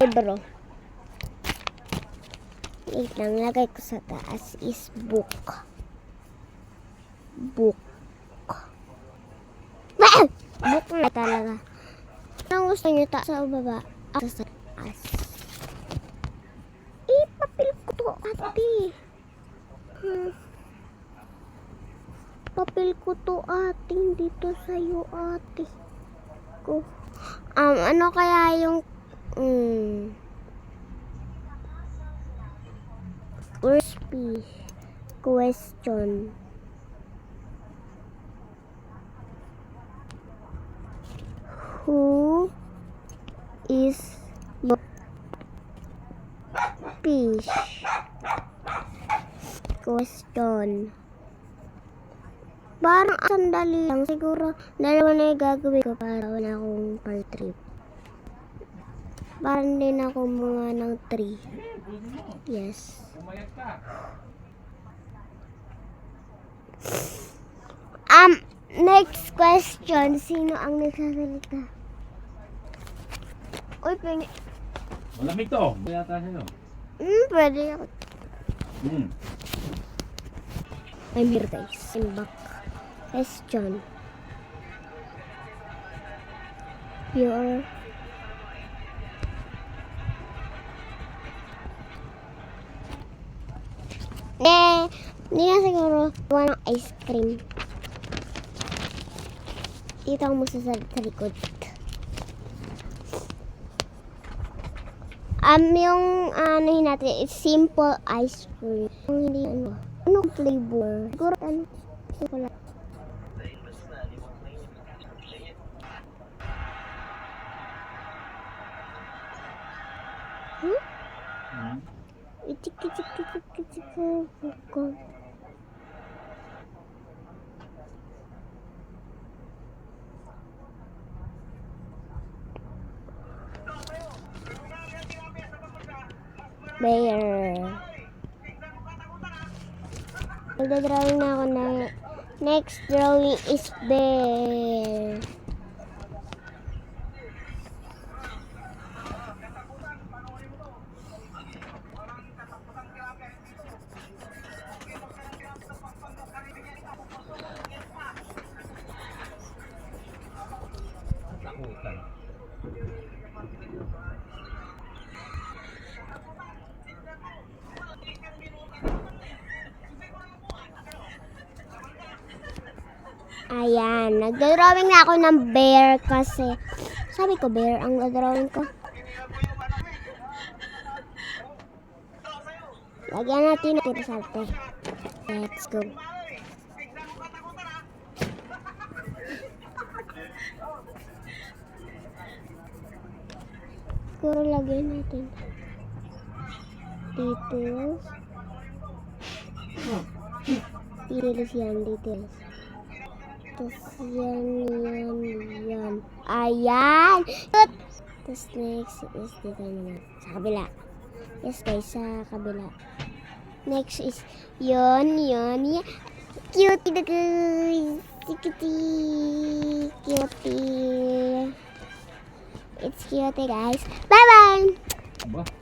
Libro. Wait lang, lagay ko sa taas is book. Book. Book na talaga. Anong gusto nyo sa baba? Ako sa taas. Papel ko to, ate. Papel ko to, ate. Dito sa'yo, ate. Ko. Ano kaya yung first question. Who is your fish? Question. Parang sandali lang. Siguro dalawa na yung gagawin ko para wala akong part trip. Parang din ako mga ng 3. Yes. Next question. Sino ang nagsasalita? Uy, pengi. Malamig to. Yata sa'yo. Pwede ako. I'm here, guys. I'm back. Question. Your hindi na siguro gawa ng ice cream. Dito ako sa likod. Yung ano natin is simple ice cream. Hindi ano flavor? Siguro ano? Chocolate. Bear. Magdadrawing na ako na. Next drawing is bear. Ayan, nagdodrawing na ako ng bear kasi sabi ko bear ang drawing ko. Lagyan natin ng salte. Let's go. Siguro lagyan natin details. Details yan, details. Tapos yan. Ayan! Tapos next is dito naman. Sa kabila. Yes guys, sa kabila. Next is yon. Cutie the guys. Cutie. It's cutie guys. Bye-bye!